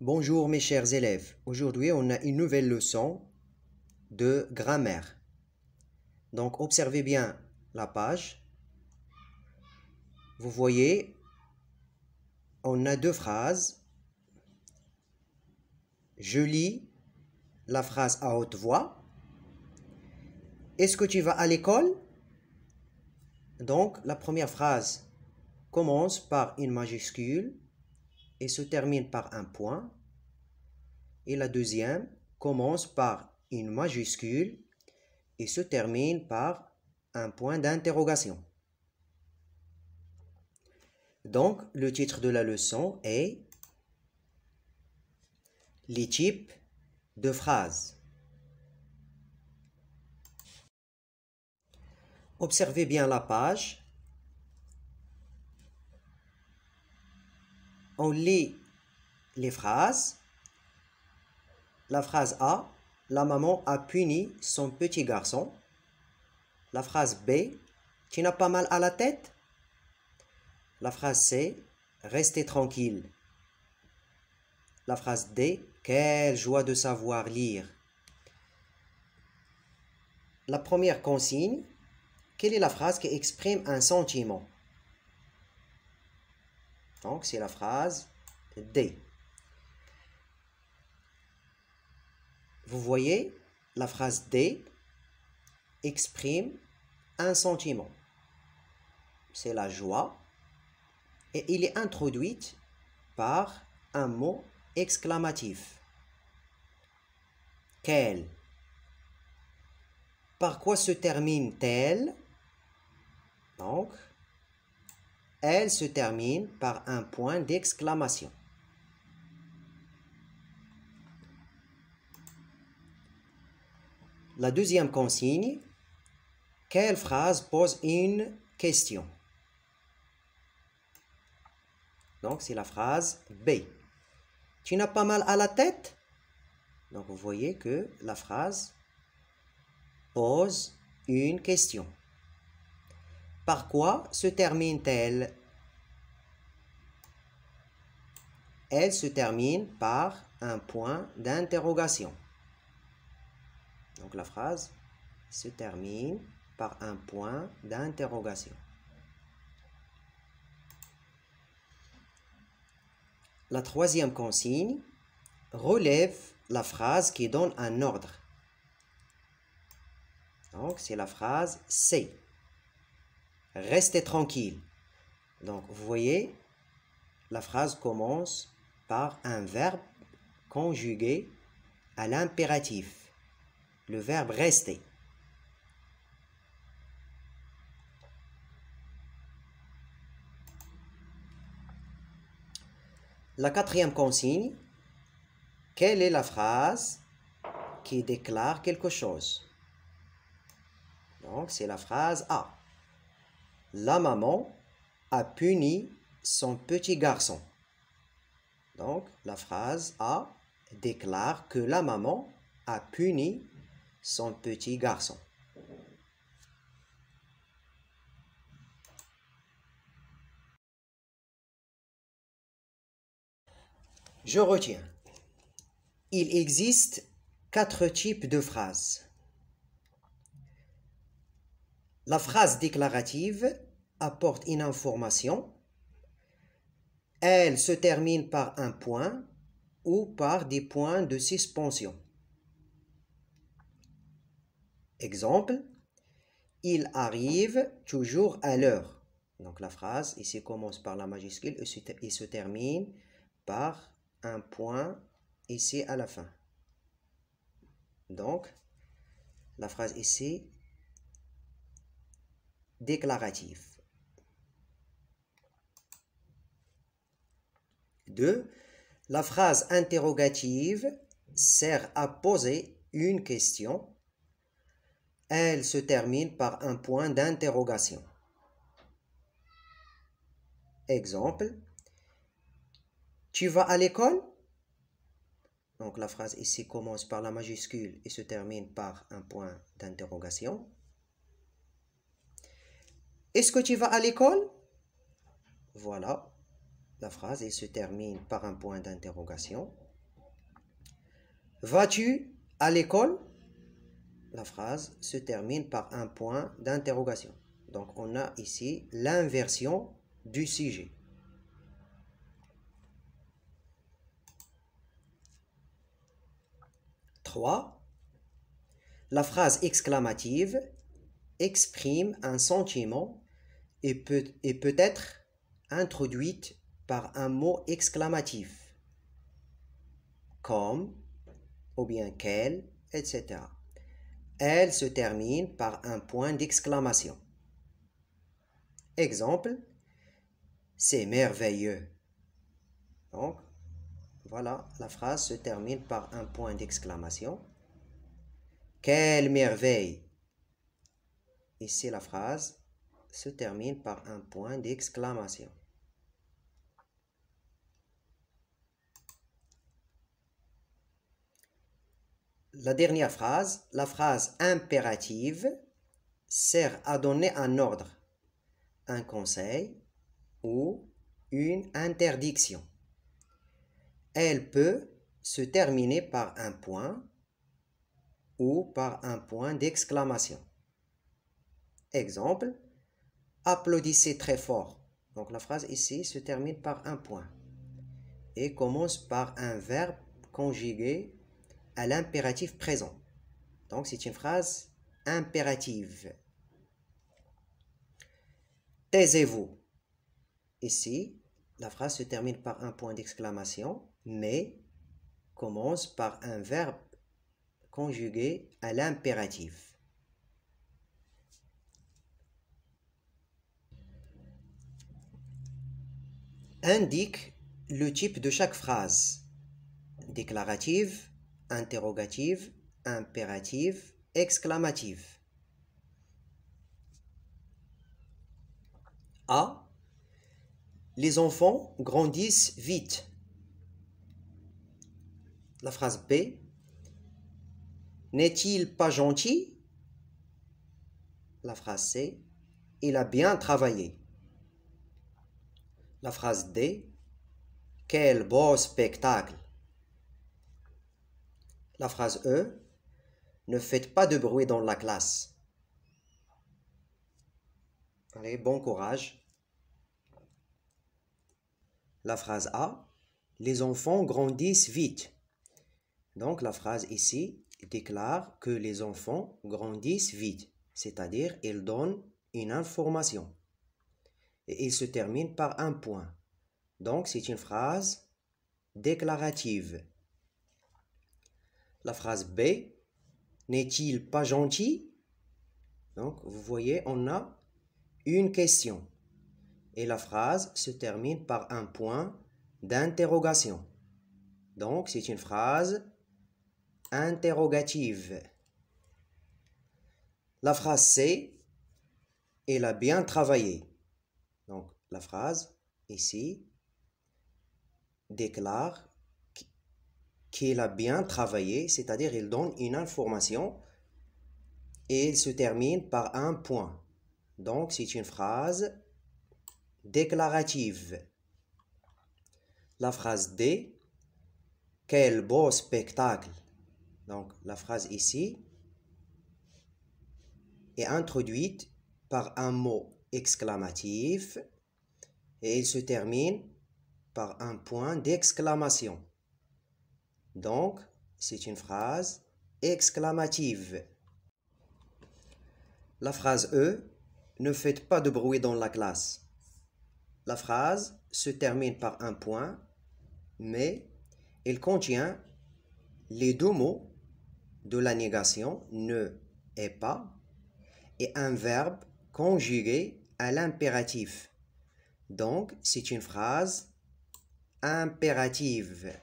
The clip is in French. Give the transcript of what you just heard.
Bonjour mes chers élèves, aujourd'hui on a une nouvelle leçon de grammaire. Donc observez bien la page. Vous voyez, on a deux phrases. Je lis la phrase à haute voix. Est-ce que tu vas à l'école? Donc la première phrase commence par une majuscule et se termine par un point. Et la deuxième commence par une majuscule et se termine par un point d'interrogation. Donc, le titre de la leçon est les types de phrases. Observez bien la page. On lit les phrases. La phrase A, la maman a puni son petit garçon. La phrase B, tu n'as pas mal à la tête? La phrase C, restez tranquille. La phrase D, quelle joie de savoir lire. La première consigne, quelle est la phrase qui exprime un sentiment? Donc, c'est la phrase D. Vous voyez, la phrase D exprime un sentiment. C'est la joie et il est introduite par un mot exclamatif. Quel? Par quoi se termine-t-elle? Donc, elle se termine par un point d'exclamation. La deuxième consigne, quelle phrase pose une question? Donc, c'est la phrase B. Tu n'as pas mal à la tête? Donc, vous voyez que la phrase pose une question. Par quoi se termine-t-elle? Elle se termine par un point d'interrogation. Donc la phrase se termine par un point d'interrogation. La troisième consigne relève la phrase qui donne un ordre. Donc c'est la phrase C. Restez tranquille. Donc vous voyez, la phrase commence par un verbe conjugué à l'impératif. Le verbe rester. La quatrième consigne, quelle est la phrase qui déclare quelque chose? Donc, c'est la phrase A. La maman a puni son petit garçon. Donc, la phrase A déclare que la maman a puni son petit garçon. Je retiens. Il existe 4 types de phrases. La phrase déclarative apporte une information. Elle se termine par un point ou par des points de suspension. Exemple, il arrive toujours à l'heure. Donc la phrase ici commence par la majuscule et se termine par un point ici à la fin. Donc la phrase ici déclarative. 2. La phrase interrogative sert à poser une question. Elle se termine par un point d'interrogation. Exemple, tu vas à l'école? Donc la phrase ici commence par la majuscule et se termine par un point d'interrogation. Est-ce que tu vas à l'école? Voilà, la phrase elle se termine par un point d'interrogation. Vas-tu à l'école? La phrase se termine par un point d'interrogation. Donc on a ici l'inversion du sujet. 3. La phrase exclamative exprime un sentiment et peut être introduite par un mot exclamatif, comme, ou bien quel, etc. Elle se termine par un point d'exclamation. Exemple, c'est merveilleux. Donc, voilà, la phrase se termine par un point d'exclamation. Quelle merveille! Ici, la phrase se termine par un point d'exclamation. La dernière phrase, la phrase impérative, sert à donner un ordre, un conseil ou une interdiction. Elle peut se terminer par un point ou par un point d'exclamation. Exemple, applaudissez très fort. Donc la phrase ici se termine par un point et commence par un verbe conjugué à l'impératif présent. Donc c'est une phrase impérative. Taisez-vous. Ici, la phrase se termine par un point d'exclamation, mais commence par un verbe conjugué à l'impératif. Indique le type de chaque phrase. Déclarative, interrogative, impérative, exclamative. A. Les enfants grandissent vite. La phrase B. N'est-il pas gentil? La phrase C. Il a bien travaillé. La phrase D. Quel beau spectacle! La phrase E. Ne faites pas de bruit dans la classe. Allez, bon courage. La phrase A. Les enfants grandissent vite. Donc la phrase ici déclare que les enfants grandissent vite, c'est-à-dire ils donnent une information. Et il se termine par un point. Donc c'est une phrase déclarative. La phrase B. N'est-il pas gentil? Donc vous voyez, on a une question. Et la phrase se termine par un point d'interrogation. Donc c'est une phrase interrogative. La phrase C. Il a bien travaillé. Donc la phrase ici déclare qu'il a bien travaillé, c'est-à-dire il donne une information et il se termine par un point. Donc c'est une phrase déclarative. La phrase D. Quel beau spectacle! Donc la phrase ici est introduite par un mot exclamatif et il se termine par un point d'exclamation. Donc, c'est une phrase exclamative. La phrase E. Ne faites pas de bruit dans la classe. La phrase se termine par un point, mais elle contient les deux mots de la négation ne et pas et un verbe conjugué à l'impératif. Donc, c'est une phrase impérative.